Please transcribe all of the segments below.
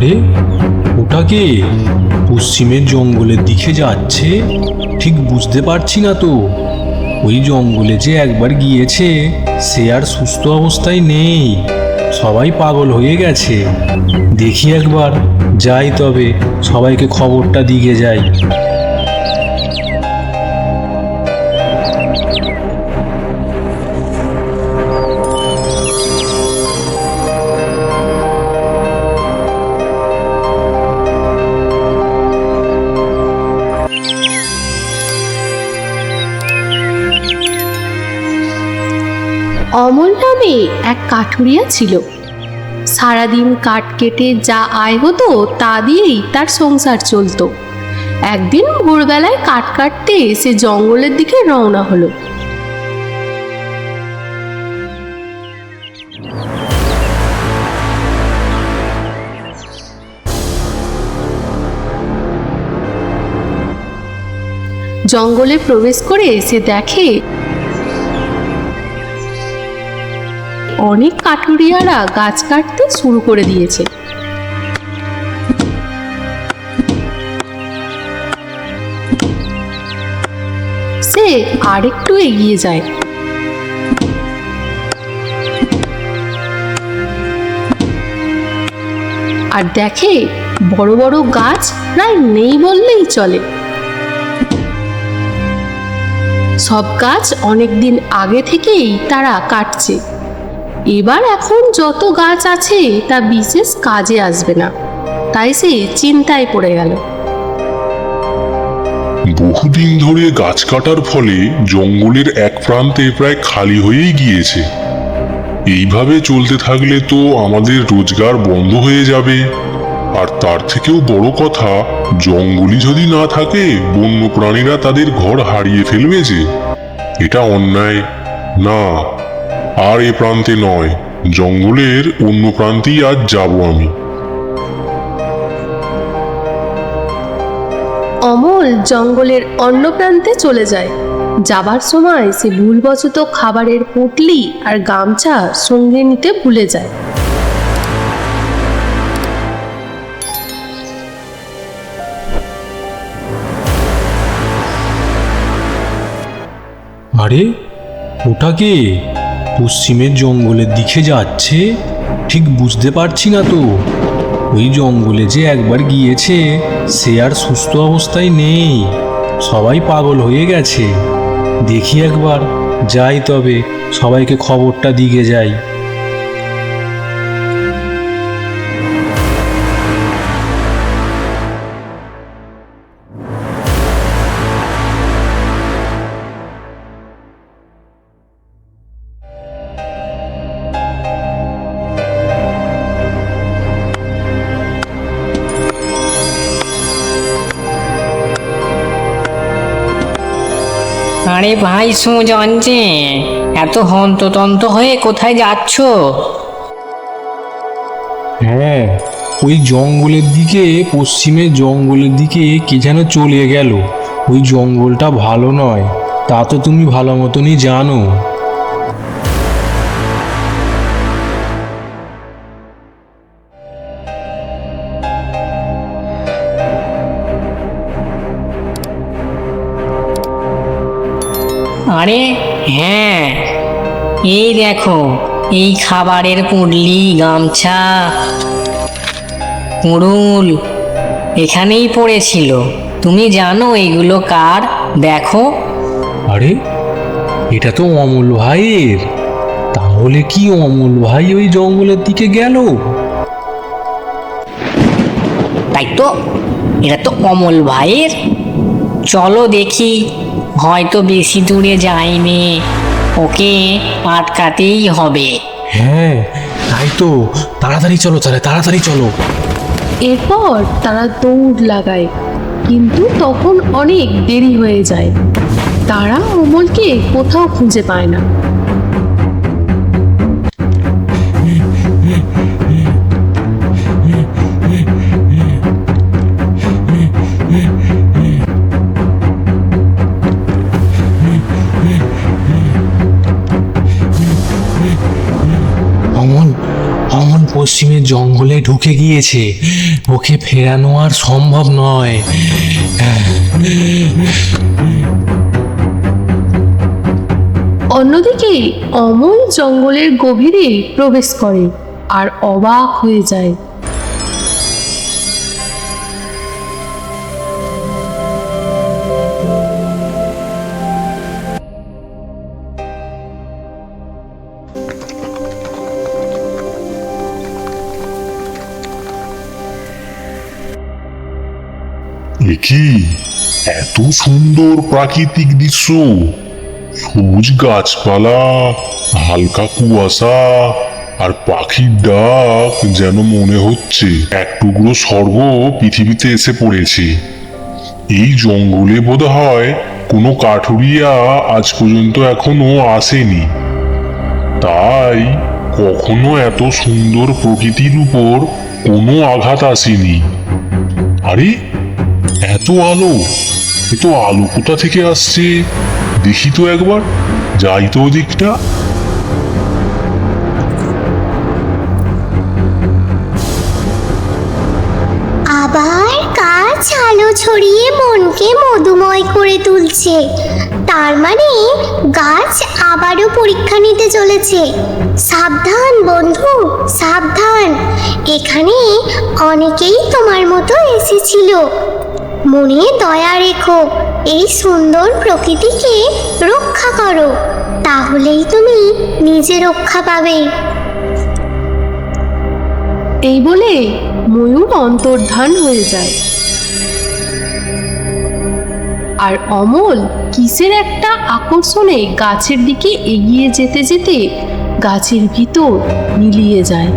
আরে ওটা কে? পশ্চিমের জঙ্গলের দিকে যাচ্ছে, ঠিক বুঝতে পারছি না তো। ওই জঙ্গলে যে একবার গিয়েছে সে আর সুস্থ অবস্থায় নেই, সবাই পাগল হয়ে গেছে। দেখি একবার, যাই তবে সবাইকে খবরটা দিয়ে যাই। অমল নামে এক কাঠুরিয়া ছিল। সারাদিন কাঠ কেটে যা আয় হতো তা দিয়েই তার সংসার চলতো। একদিন ভোরবেলায় কাঠ কাটতে সে জঙ্গলের দিকে রওনা হলো। জঙ্গলে প্রবেশ করে সে দেখে অনেক কাঠুরিয়ারা গাছ কাটতে শুরু করে দিয়েছে। সে আরেকটু এগিয়ে যায়। আর দেখে বড় বড় গাছ প্রায় নেই বললেই চলে। সব গাছ অনেকদিন আগে থেকেই তারা কাটছে। এবার এখন যত গাছ আছে তা বিশেষ কাজে আসবে না, তাই সে চিন্তায় পড়ে গেল। বহুদিন ধরে গাছ কাটার ফলে জঙ্গলের এক প্রান্তে প্রায় খালি হয়েই গিয়েছে। এইভাবে চলতে থাকলে তো আমাদের রোজগার বন্ধ হয়ে যাবে। আর তার থেকেও বড় কথা, জঙ্গলই যদি না থাকে বন্য প্রাণীরা তাদের ঘর হারিয়ে ফেলবে যে। এটা অন্যায় না। আর এ প্রান্তে নয়, জঙ্গলের অন্য প্রান্তেই আজ যাব আমি। অমল জঙ্গলের অন্য প্রান্তে চলে যায়। যাবার সময় সে ভুলবশত খাবারের পুঁটলি আর গামছা সঙ্গে নিতে ভুলে যায়। আরে ওটা কে? পশ্চিমের জঙ্গলের দিকে যাচ্ছে, ঠিক বুঝতে পারছি না তো। ওই জঙ্গলে যে একবার গিয়েছে সে আর সুস্থ অবস্থায় নেই, সবাই পাগল হয়ে গেছে। দেখি একবার, যাই তবে সবাইকে খবরটা দিয়ে যাই। আরে ভাই সুজন যে, এত হন্ততন্ত হয়ে কোথায় যাচ্ছ? হ্যাঁ, ওই জঙ্গলের দিকে, পশ্চিমের জঙ্গলের দিকে কে যেন চলে গেল। ওই জঙ্গলটা ভালো নয়, তা তো তুমি ভালো মতনই জানো। আরে হ্যাঁ, এই দেখো, এই খাবারের পুঁটলি, গামছা, কুড়ুল এখানেই পড়েছিল। তুমি জানো এগুলো কার? দেখো। আরে এটা তো অমল ভাইয়ের। তাহলে কি অমল ভাই ওই জঙ্গলের দিকে গেল? তাই তো, এটা তো অমল ভাইয়ের। চলো দেখি, হয়তো বেশি দূরে যায়নি, ওকে আটকাতেই হবে। হ্যাঁ তাই তো, তাড়াতাড়ি চলো, তাড়াতাড়ি চলো। এরপর তারা দৌড় লাগায়, কিন্তু তখন অনেক দেরি হয়ে যায়। তারা অমলকে কোথাও খুঁজে পায় না। অমল, অমল পশ্চিমের জঙ্গলে ঢুকে গিয়েছে, ওকে ফেরানো আর সম্ভব নয়। অন্যদিকে অমল জঙ্গলের গভীরে প্রবেশ করে আর অবাক হয়ে যায়। এ কি এত সুন্দর প্রাকৃতিক দৃশ্য! সবুজ গাছপালা, হালকা কুয়াশা আর পাখির ডাক, যেন মনে হচ্ছে এক টুকরো স্বর্গ পৃথিবীতে এসে পড়েছে। এই জঙ্গলে বোধহয় কোনো কাঠুরিয়া আজ পর্যন্ত এখনো আসেনি, তাই কখনো এত সুন্দর প্রকৃতির উপর কোনো আঘাত আসেনি। আরে এত আলো, এ তো আলো কোথা থেকে আসছে? দেখি তো একবার, যাই তো ওদিকটা। আবার গাছ আলো ছড়িয়ে মনকে মধুময় করে তুলছে। তার মানে গাছ আবারও পরীক্ষা নিতে চলেছে। সাবধান বন্ধু, সাবধান। এখানে অনেকেই তোমার মতো এসেছিল। মনে দয়া রেখো, এই সুন্দর প্রকৃতিকে রক্ষা করো, তাহলেই তুমি নিজে রক্ষা পাবে। এই বলে ময়ূর অন্তর্ধান হয়ে যায়। আর অমল কিসের একটা আকর্ষণে গাছের দিকে এগিয়ে যেতে যেতে গাছের ভিতর মিলিয়ে যায়।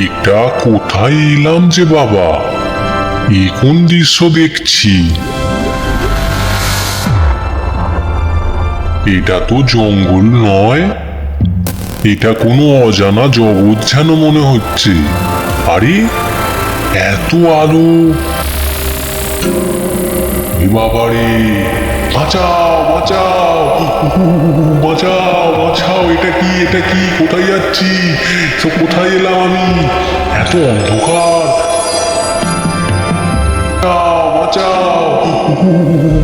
এটা কোথায় এলাম যে বাবা? এ কোন দৃশ্য দেখছি? এটা তো জঙ্গল নয়, এটা কোনো অজানা জগৎ যেন মনে হচ্ছে। আরে এত আলো! এ বাবারে, বাঁচাও বাঁচাও, বাঁচাও বাঁচাও! এটা কি, এটা কি? কোথায় যাচ্ছি? সব কোথায় এলাম আমি? এত অন্ধকার! বাঁচাও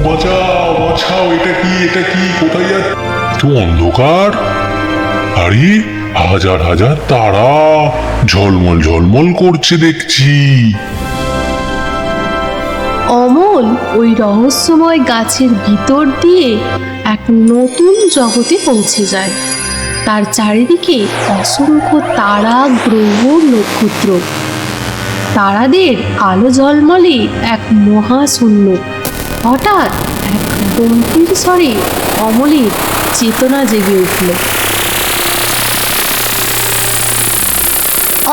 বাঁচাও বাঁচাও! এটা কি, এটা কি? কোথায় যাচ্ছি? এত অন্ধকার! আরে হাজার হাজার তারা ঝলমল ঝলমল করছে দেখছি। অমল ওই রহস্যময় গাছের ভিতর দিয়ে এক নতুন জগতে পৌঁছে যায়। তার চারিদিকে অসংখ্য তারা, গ্রহ, নক্ষত্র। তারাদের আলো ঝলমলে এক মহাশূন্য। হঠাৎ এক গম্ভীর স্বরে অমলের চেতনা জেগে উঠল।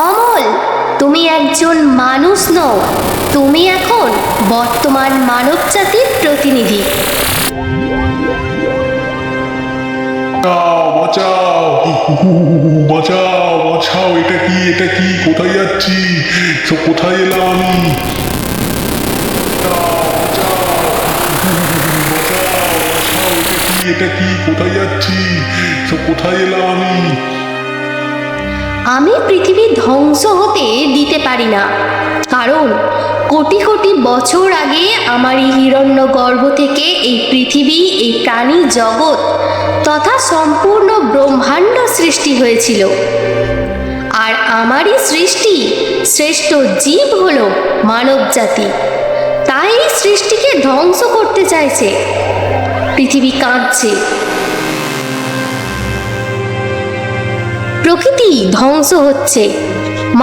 অমল, তুমি একজন মানুষ নও, তুমি এখন বর্তমান মানব জাতির প্রতিনিধি। বাঁচাও বাঁচাও বাঁচাও! এটা কি, এটা কি? কোথায় যাচ্ছি? সব কোথায় এলাম আমি? এটা কি, এটা কি? কোথায় যাচ্ছি? সব কোথায় এলাম আমি? আমি পৃথিবী ধ্বংস হতে দিতে পারি না, কারণ কোটি কোটি বছর আগে আমার এই হিরণ্যগর্ভ থেকে এই পৃথিবী, এই প্রাণী জগৎ তথা সম্পূর্ণ ব্রহ্মাণ্ড সৃষ্টি হয়েছিল। আর আমারই সৃষ্টি শ্রেষ্ঠ জীব হলো মানব জাতি। তাই এই সৃষ্টিকে ধ্বংস করতে চাইছে। পৃথিবী কাঁদছে। প্রকৃতি ধ্বংস হচ্ছে,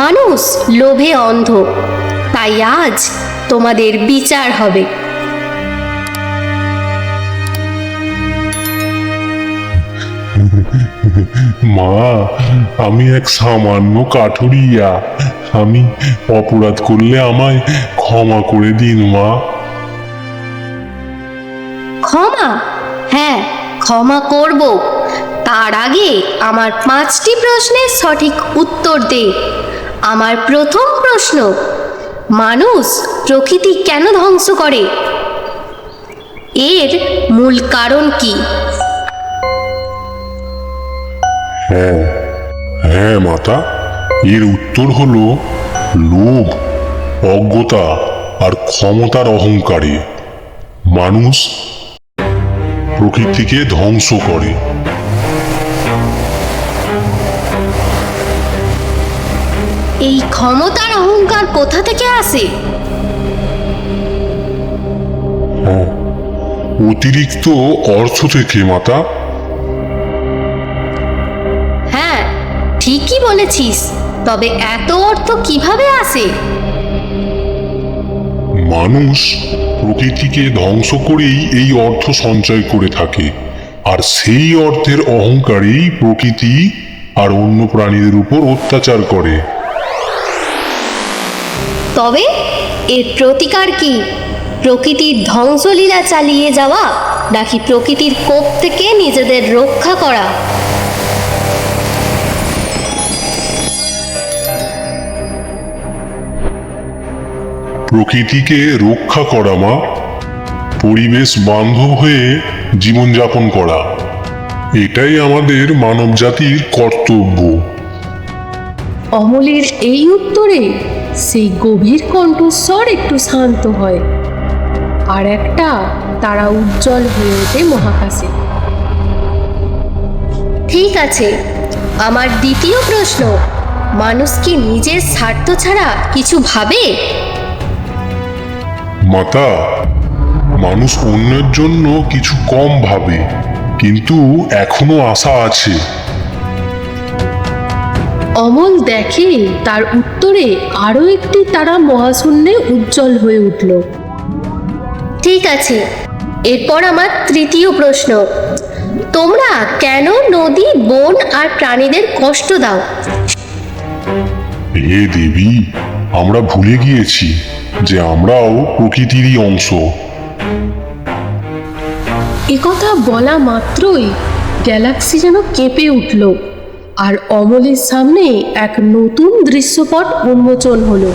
মানুষ লোভে অন্ধ। তাই আজ তোমাদের বিচার হবে। মা, আমি এক সামান্য কাঠুরিয়া। আমি অপরাধ করলে আমায় ক্ষমা করে দিন মা। ক্ষমা? হ্যাঁ, ক্ষমা করব। তার আগে আমার 5টি প্রশ্নের সঠিক উত্তর দে। আমার প্রথম প্রশ্ন, মানুষ প্রকৃতি কেন ধ্বংস করে? এর মূল কারণ কি? হ্যাঁ হ্যাঁ মাতা, এর উত্তর হলো লোভ, অজ্ঞতা আর ক্ষমতার অহংকারে মানুষ প্রকৃতিকে ধ্বংস করে। এই ক্ষমতার অহংকার কোথা থেকে আসে? অতিরিক্ত অর্থ থেকে মাতা। হ্যাঁ, ঠিকই বলেছিস। তবে এত অর্থ কিভাবে আসে? মানুষ প্রকৃতিকে ধ্বংস করেই এই অর্থ সঞ্চয় করে থাকে, আর সেই অর্থের অহংকারেই প্রকৃতি আর অন্য প্রাণীদের উপর অত্যাচার করে। তবে এর প্রতিকার কি? প্রকৃতির ধ্বংসলীলা চালিয়ে যাওয়া, নাকি প্রকৃতির কোপ থেকে নিজেদের রক্ষা করা? প্রকৃতিকে রক্ষা করা মা, পরিবেশ বান্ধব হয়ে জীবনযাপন করা, এটাই আমাদের মানব জাতির কর্তব্য। অমলের এই উত্তরে সেই গভীর কণ্ঠস্বর একটু শান্ত হয়, আর একটা তারা উজ্জ্বল হয়ে ওঠে মহাকাশে। ঠিক আছে, আমার দ্বিতীয় প্রশ্ন, মানুষ কি নিজের স্বার্থ ছাড়া কিছু ভাবে? মাতা, মানুষ অন্যের জন্য কিছু কম ভাবে, কিন্তু এখনো আশা আছে। অমল দেখে তার উত্তরে আরো একটি তারা মহাশূন্যে উজ্জ্বল হয়ে উঠল। ঠিক আছে, এরপর আমার তৃতীয় প্রশ্ন, তোমরা কেন নদী, বন আর প্রাণীদের কষ্ট দাও? হে দেবী, আমরা ভুলে গিয়েছি যে আমরাও প্রকৃতিরই অংশ। একথা বলা মাত্রই গ্যালাক্সি যেন কেঁপে উঠল, আর অমলের সামনে এক নতুন দৃশ্যপট উন্মোচন হলো।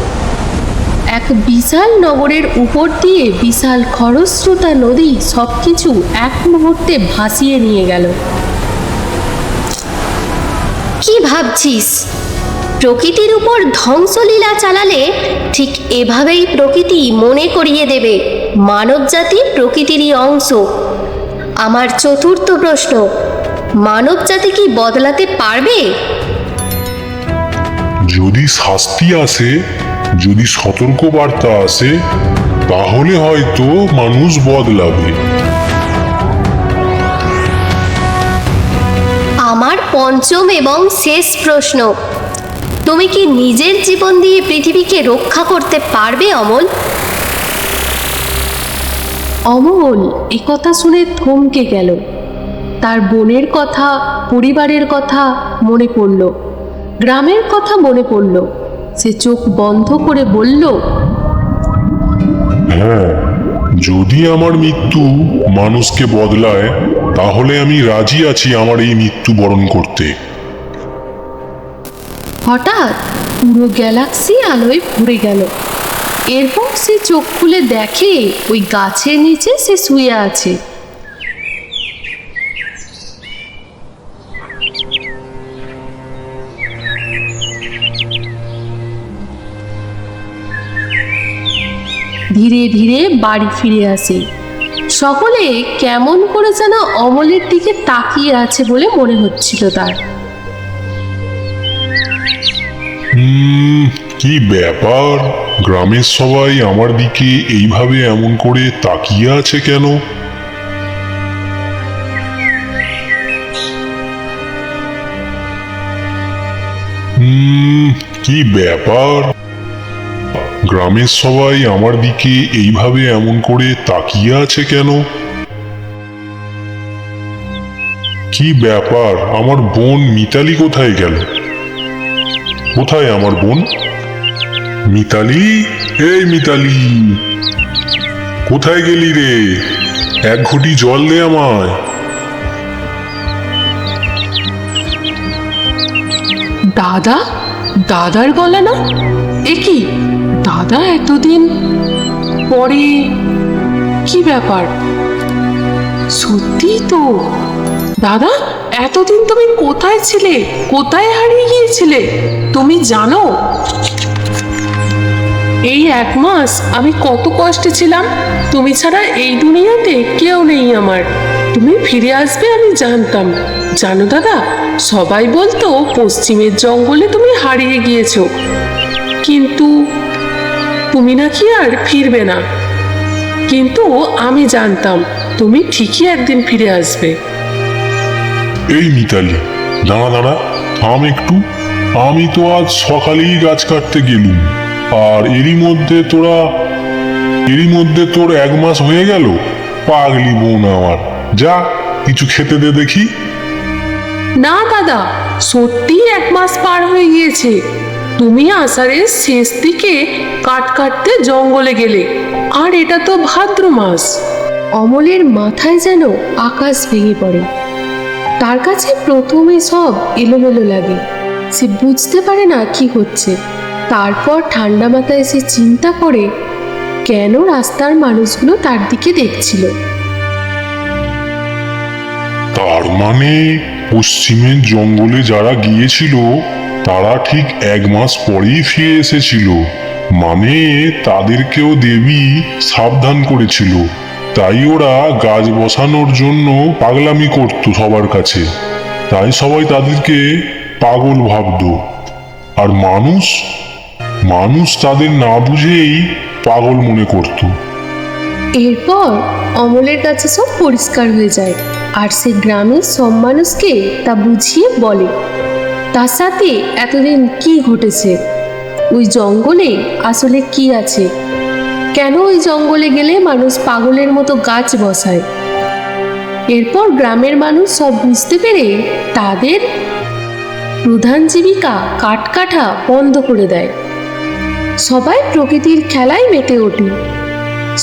এক বিশাল নগরের উপর দিয়ে বিশাল খরস্রোতা নদী সবকিছু এক মুহূর্তে ভাসিয়ে নিয়ে গেল। কি ভাবছিস? প্রকৃতির উপর ধ্বংসলীলা চালালে ঠিক এভাবেই প্রকৃতি মনে করিয়ে দেবে মানবজাতি প্রকৃতিরই অংশ। আমার চতুর্থ প্রশ্ন, মানবজাতি কি বদলাতে পারবে? যদি শাস্তি আসে, যদি সতর্ক বার্তা আসে, তাহলে হয়তো মানুষ বদলাবে। আমার পঞ্চম এবং শেষ প্রশ্ন, তুমি কি নিজের জীবন দিয়ে পৃথিবীকে রক্ষা করতে পারবে অমল? অমল একথা শুনে থমকে গেল। তার বোনের কথা, পরিবারের কথা মনে পড়ল, গ্রামের কথা মনে পড়ল। সে চোখ বন্ধ করে বলল, হ্যাঁ, যদি আমার মৃত্যু মানুষকে বদলায়, তাহলে আমি রাজি আছি আমার এই মৃত্যু বরণ করতে। হঠাৎ পুরো গ্যালাক্সি আলোয় ভরে গেল। এরপর সে চোখ খুলে দেখে ওই গাছের নিচে সে শুয়ে আছে। ধীরে ধীরে বাড়ি ফিরে আসে। সকলে কেমন করে যেন অমলের দিকে তাকিয়ে আছে বলে মনে হচ্ছিল তার। কি ব্যাপার, গ্রামের সবাই আমার দিকে এইভাবে এমন করে তাকিয়ে আছে কেন? কি ব্যাপার? গ্রামের সবাই আমার দিকে এইভাবে এমন করে তাকিয়ে আছে কেন? কি ব্যাপার? আমার বোন মিতালি কোথায় গেল? কোথায় আমার বোন? মিতালি, এই মিতালি, কোথায় গেলি রে? এক ঘটি জল দে আমায়। দাদা, দাদার গলা না? এ কি দাদা এতদিন পরে? কি ব্যাপার? সত্যি তো দাদা, এতদিন তুমি কোথায় ছিলে? কোথায় হারিয়ে গিয়েছিলে তুমি জানো? এই 1 মাস আমি কত কষ্টে ছিলাম। তুমি ছাড়া এই দুনিয়াতে কেউ নেই আমার। তুমি ফিরে আসবে আমি জানতাম। জানো দাদা, সবাই বলতো পশ্চিমের জঙ্গলে তুমি হারিয়ে গিয়েছো, কিন্তু তুমি নাকি আর ফিরবে না। কিন্তু আমি জানতাম তুমি ঠিকই একদিন ফিরে আসবে। এই মিতালি, দাঁড়া দাঁড়া, থাম একটু। আমি তো আজ সকালেই গাছ কাটতে গেলুম, আর এরই মধ্যে তোর 1 মাস হয়ে গেল? পাগলি বোন আমার, যা কিছু খেতে দে দেখি। না দাদা, সত্যি 1 মাস পার হয়ে গিয়েছে। তুমি আষাঢ়ের শেষ দিকে কাঠ কাটতে জঙ্গলে গেলে, আর এটা তো ভাদ্র মাস। অমলের মাথায় যেন আকাশ ভেঙে পড়ে। তার কাছে প্রথমে সব এলোমেলো লাগে। সে বুঝতে পারে না কি হচ্ছে। তারপর ঠান্ডা মাথায় সে চিন্তা করে কেন রাস্তার মানুষগুলো তার দিকে দেখছিল। তার মানে পশ্চিমের জঙ্গলে যারা গিয়েছিল তারা ঠিক 1 মাস পরেই ফিরে এসেছিল। মানে তাদেরকেও দেবী সাবধান করেছিল, তাই ওরা গাছ বসানোর জন্য পাগলামি করতো সবার কাছে। তাই সবাই তাদেরকে পাগল ভাবতো। আর মানুষ তাদের না বুঝেই পাগল মনে করতো। এরপর অমলের কাছে সব পরিষ্কার হয়ে যায়, আর সে গ্রামের সব মানুষকে তা বুঝিয়ে বলে তার সাথে এতদিন কি ঘটেছে, ওই জঙ্গলে আসলে কি আছে, কেন ওই জঙ্গলে গেলে মানুষ পাগলের মতো গাছ বসায়। এরপর গ্রামের মানুষ সব বুঝতে পেরে তাদের প্রধান জীবিকা কাঠ কাটা বন্ধ করে দেয়। সবাই প্রকৃতির খেলায় মেতে ওঠে।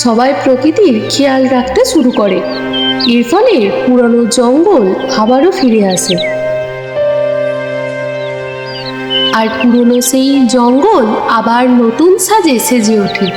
সবাই প্রকৃতির খেয়াল রাখতে শুরু করে। এর ফলে পুরনো জঙ্গল আবারও ফিরে আসে, আর পুরনো সেই জঙ্গল আবার নতুন সাজে সেজে ওঠে।